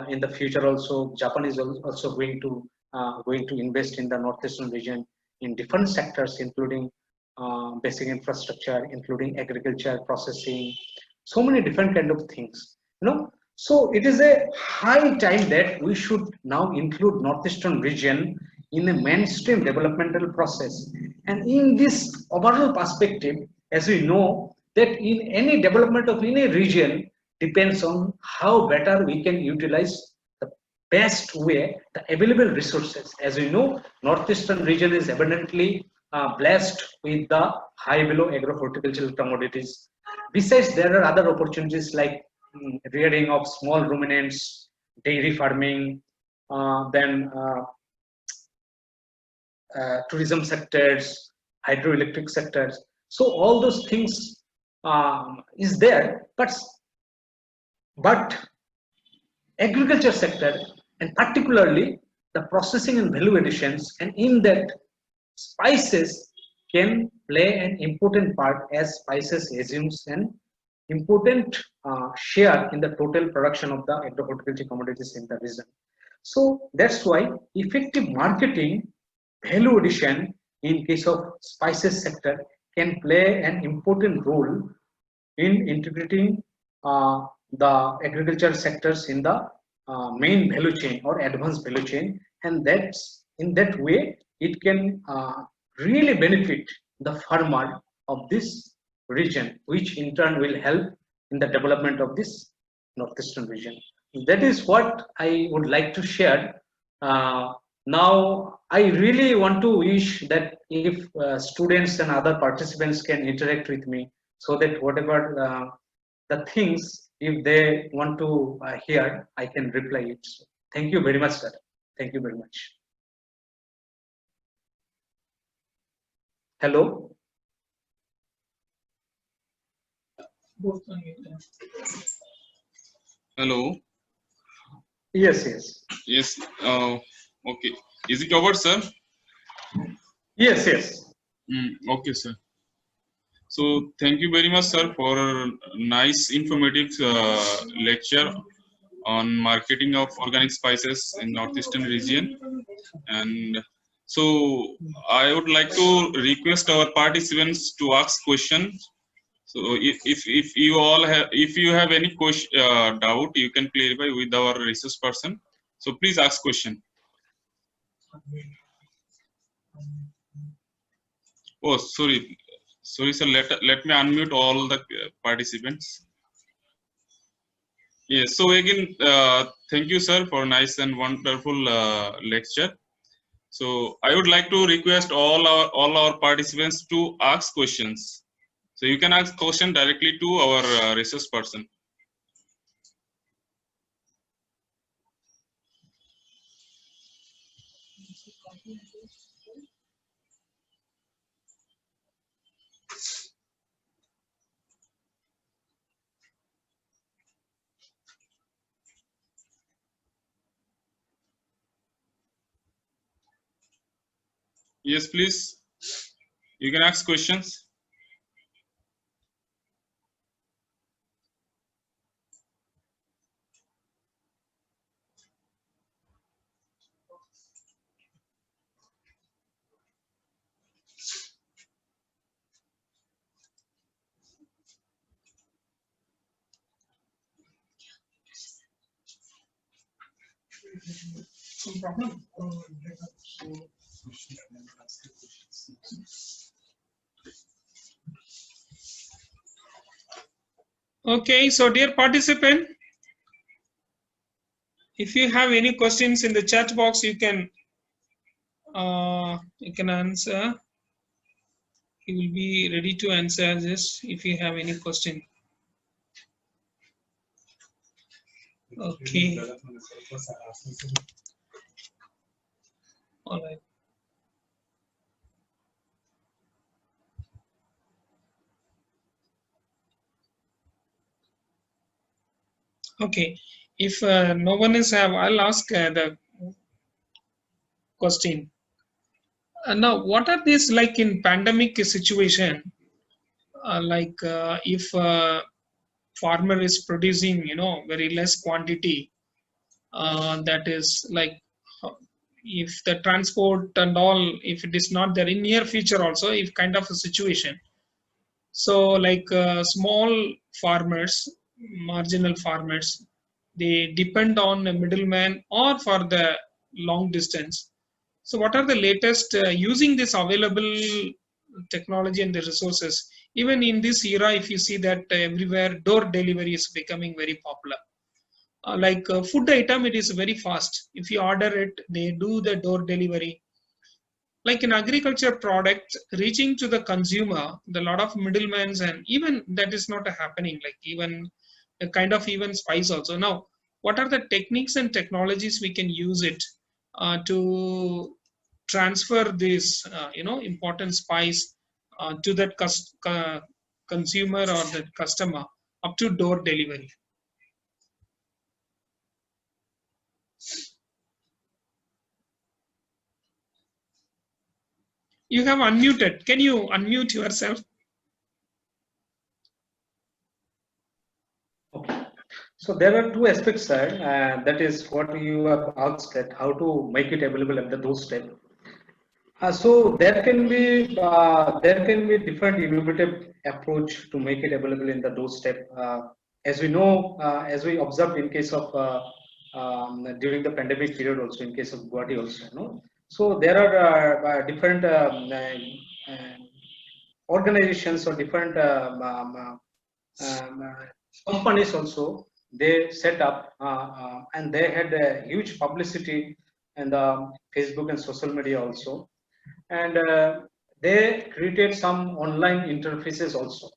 in the future also Japan is also going to invest in the northeastern region in different sectors, including basic infrastructure, including agriculture, processing, so many different kind of things, you know. So it is a high time that we should now include northeastern region in a mainstream developmental process. And in this overall perspective, as we know, that in any development of any region depends on how better we can utilize the best way the available resources. As we know, northeastern region is abundantly blessed with the high value agro-horticultural commodities. Besides, there are other opportunities like rearing of small ruminants, dairy farming, then tourism sectors, hydroelectric sectors. So all those things is there, but agriculture sector, and particularly the processing and value additions, and in that spices can play an important part, as spices assumes an important share in the total production of the agro-horticultural commodities in the region. So that's why effective marketing, value addition in case of spices sector can play an important role in integrating the agriculture sectors in the main value chain or advanced value chain, and that's in that way it can really benefit the farmer of this region, which in turn will help in the development of this northeastern region. That is what I would like to share. Now I really want to wish that if students and other participants can interact with me, so that whatever the things, if they want to hear, I can reply it. So thank you very much, sir. Thank you very much. Hello. Hello. Yes, yes. Yes. Okay. Is it over, sir? Yes, yes. Okay, sir. So thank you very much, sir, for a nice informative lecture on marketing of organic spices in northeastern region. And so I would like to request our participants to ask questions. So if you all have, if you have any question doubt, you can clarify with our resource person. So please ask question. Oh, sorry, sir. Let me unmute all the participants. Yes. So again, thank you, sir, for nice and wonderful lecture. So I would like to request all our participants to ask questions. So you can ask question directly to our resource person. Yes, please. You can ask questions. Okay, so dear participant, if you have any questions in the chat box, you can answer. He will be ready to answer this if you have any question. Okay. All right. Okay. If no one is have, I'll ask the question. Now, what are these like in pandemic situation? If farmer is producing, very less quantity, that is like, if the transport and all, if it is not there in near future also, if kind of a situation. So like small farmers, marginal farmers, they depend on a middleman or for the long distance. So what are the latest using this available technology and the resources? Even in this era, if you see that everywhere door delivery is becoming very popular. Like food item, it is very fast. If you order it, they do the door delivery. Like in agriculture product reaching to the consumer, the lot of middlemen, and even that is not happening, like even a kind of even spice also. Now what are the techniques and technologies we can use it to transfer this important spice to that consumer or that customer up to door delivery? You have unmuted. Can you unmute yourself? Okay. So there are two aspects, sir. That is what you have asked, that how to make it available at the doorstep. So there can be different innovative approach to make it available in the doorstep. As we know, as we observed in case of during the pandemic period, also in case of Guwahati also, so there are different organizations or different companies also, they set up and they had a huge publicity in the Facebook and social media also, and they created some online interfaces also,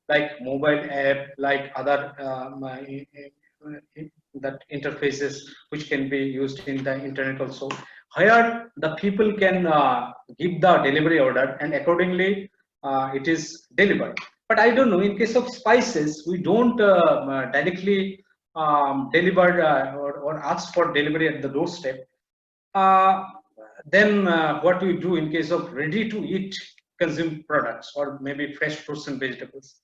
like mobile app, like other that interfaces which can be used in the internet also, where the people can give the delivery order and accordingly it is delivered. But I don't know, in case of spices, we don't directly deliver or ask for delivery at the doorstep. Then what we do in case of ready to eat consumed products or maybe fresh fruits and vegetables.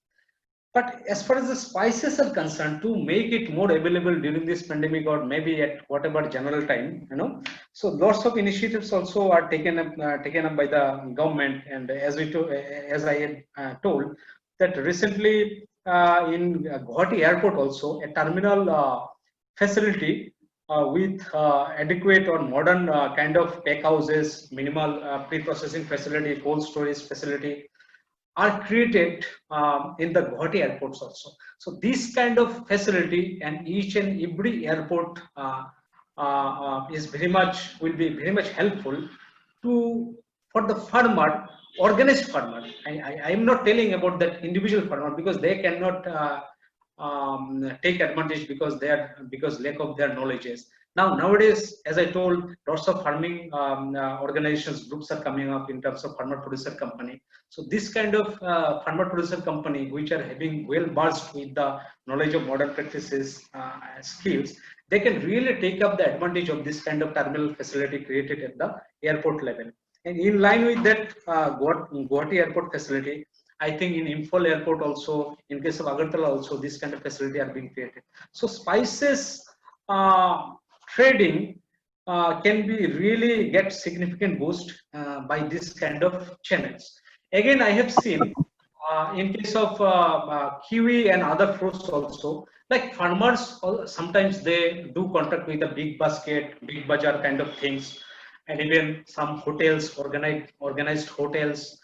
But as far as the spices are concerned, to make it more available during this pandemic or maybe at whatever general time, so lots of initiatives also are taken up by the government. And as I had told that recently in Guwahati airport also, a terminal facility with adequate or modern kind of pack houses, minimal pre-processing facility, cold storage facility are created in the Guwahati airports also. So this kind of facility and each and every airport will be very much helpful for the farmer, organized farmer. I am not telling about that individual farmer because they cannot take advantage because lack of their knowledges. Nowadays, as I told, lots of farming organizations, groups are coming up in terms of farmer producer company. So this kind of farmer producer company, which are having well versed with the knowledge of modern practices, skills, they can really take up the advantage of this kind of terminal facility created at the airport level. And in line with that Guwahati airport facility, I think in Imphal airport also, in case of Agartala also, this kind of facility are being created. So spices trading can be really get significant boost by this kind of channels. Again, I have seen in case of kiwi and other fruits also, like farmers sometimes they do contact with a big basket, big bazaar kind of things, and even some hotels, organized hotels,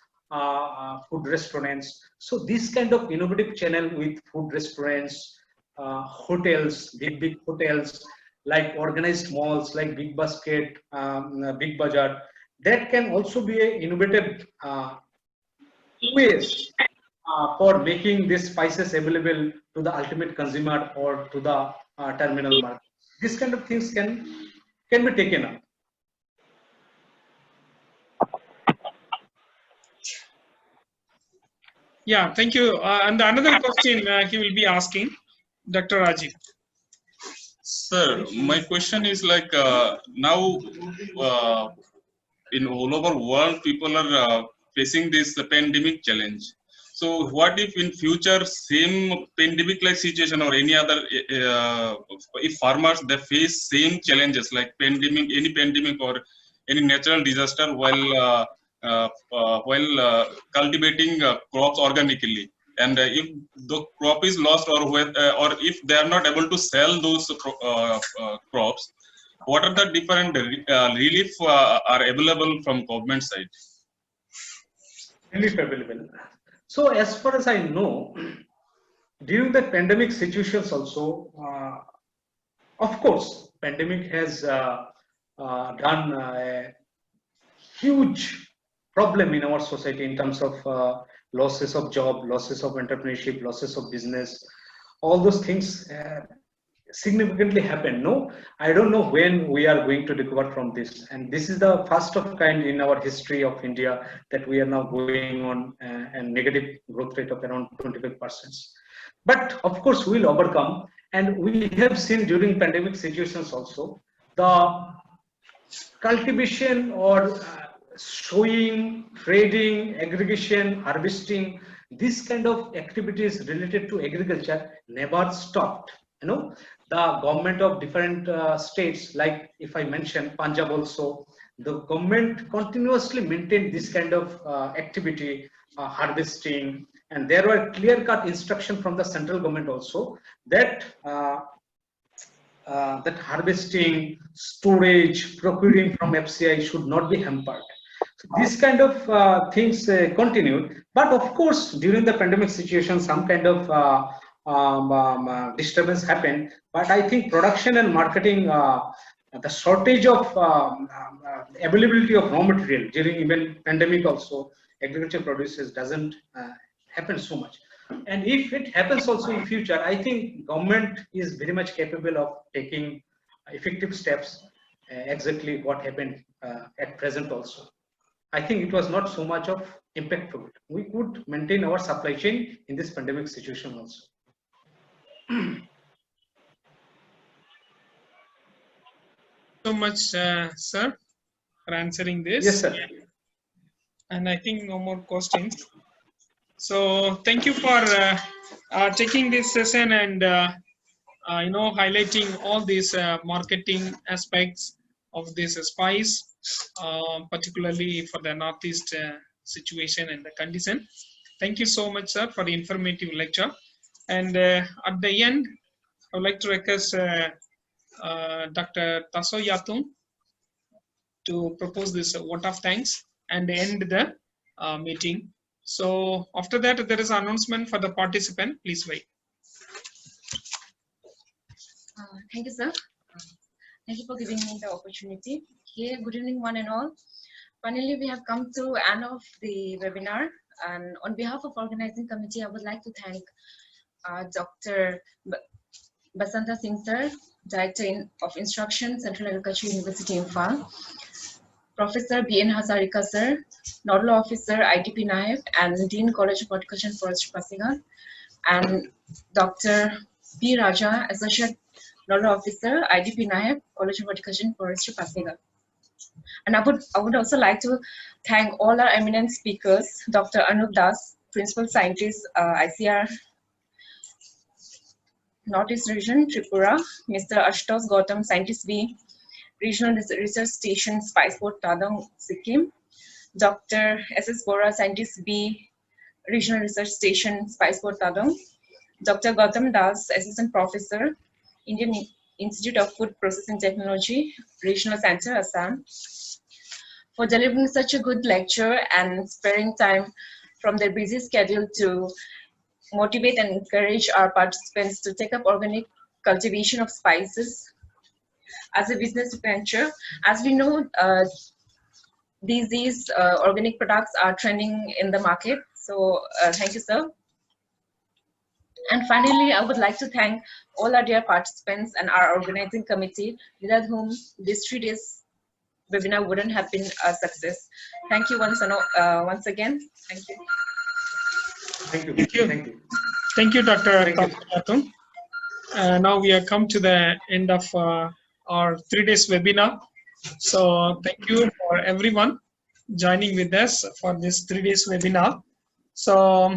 food restaurants. So this kind of innovative channel with food restaurants, hotels, big hotels, like organized malls, like Big Basket, Big Bazaar, that can also be an innovative ways for making these spices available to the ultimate consumer or to the terminal market. This kind of things can be taken up. Yeah, thank you. And another question he will be asking, Dr. Rajiv. Sir, my question is like now in all over world, people are facing this pandemic challenge. So what if in future same pandemic like situation or any other if farmers they face same challenges like pandemic, any pandemic or any natural disaster while cultivating crops organically, and if the crop is lost or if they are not able to sell those crops, what are the different relief are available from government side? Relief available. So as far as I know, during the pandemic situations also, of course, pandemic has done a huge problem in our society in terms of losses of job, losses of entrepreneurship, losses of business. All those things significantly happen. No, I don't know when we are going to recover from this, and this is the first of kind in our history of India that we are now going on a negative growth rate of around 25%. But of course we will overcome, and we have seen during pandemic situations also the cultivation or sowing, trading, aggregation, harvesting, this kind of activities related to agriculture never stopped. You know, the government of different states, like if I mention Punjab also, the government continuously maintained this kind of activity, harvesting, and there were clear-cut instruction from the central government also that that harvesting, storage, procuring from FCI should not be hampered. So this kind of things continued, but of course during the pandemic situation some kind of disturbance happened. But I think production and marketing, the shortage of availability of raw material during even pandemic also, agriculture produces doesn't happen so much. And if it happens also in future, I think government is very much capable of taking effective steps, exactly what happened at present also. I think it was not so much of impactful. We could maintain our supply chain in this pandemic situation also. So much, sir, for answering this. Yes, sir. And I think no more questions. So thank you for taking this session and highlighting all these marketing aspects of this spice, particularly for the Northeast situation and the condition. Thank you so much, sir, for the informative lecture. And at the end, I would like to request Dr. Taso Yatung to propose this vote of thanks and end the meeting. So after that, there is an announcement for the participant. Please wait. Thank you, sir. Thank you for giving me the opportunity. Okay, good evening, one and all. Finally, we have come to the end of the webinar. And on behalf of organizing committee, I would like to thank Dr. Basanta Singh, sir, Director of Instruction, Central Agriculture University, Imphal. Professor B.N. Hazarika, sir, Nodal Officer, ITP Naib, and Dean, College of Horticulture and Forestry, Pasighat, and Dr. P. Raja, Associate Nodal Officer, IDP Naib, College of Horticulture and Forestry, Pasighat. And I would also like to thank all our eminent speakers, Dr. Anup Das, Principal Scientist, ICR Northeast Region, Tripura, Mr. Ashutosh Gautam, Scientist B, Regional Research Station, Spiceport, Tadang, Sikkim, Dr. S.S. Bora, Scientist B, Regional Research Station, Spiceport, Tadang, Dr. Gautam Das, Assistant Professor, Indian Institute of Food Processing Technology, Regional Center, Assam, for delivering such a good lecture and sparing time from their busy schedule to motivate and encourage our participants to take up organic cultivation of spices as a business venture. As we know, these organic products are trending in the market. So thank you, sir. And finally, I would like to thank all our dear participants and our organizing committee, without whom this 3 days webinar wouldn't have been a success. Thank you once again. Thank you. Thank you. Thank you. Thank you. Thank you, Dr. Yatung. Now we have come to the end of our 3 days webinar. So thank you for everyone joining with us for this 3 days webinar. So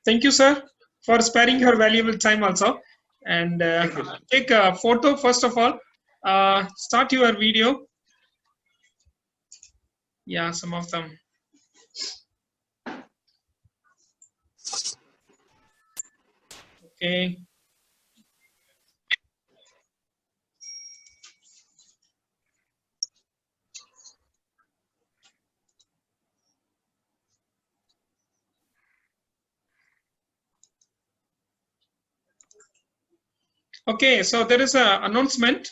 Thank you, sir, for sparing your valuable time also. And Thank you, sir. take a photo first of all. Start your video. Yeah, some of them. Okay. Okay, so there is an announcement.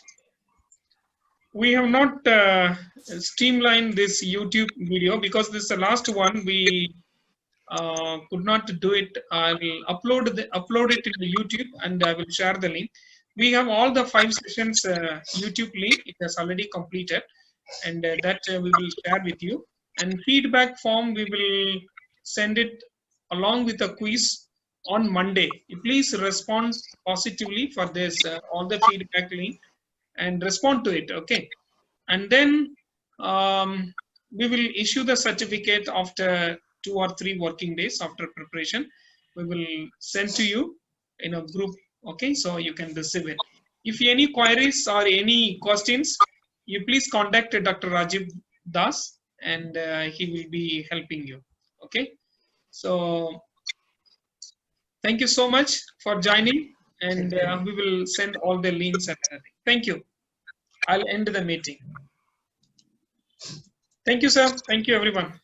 We have not streamlined this YouTube video because this is the last one. We could not do it. I will upload it in the YouTube, and I will share the link. We have all the 5 sessions YouTube link. It has already completed, and that we will share with you. And feedback form we will send it along with a quiz on Monday. Please respond positively for this all the feedback link and respond to it. Okay, and then we will issue the certificate after 2 or 3 working days after preparation. We will send to you in a group. Okay, so you can receive it. If any queries or any questions, you please contact Dr. Rajiv Das, and he will be helping you. Okay, so thank you so much for joining, and we will send all the links and everything. Thank you. I'll end the meeting. Thank you, sir. Thank you, everyone.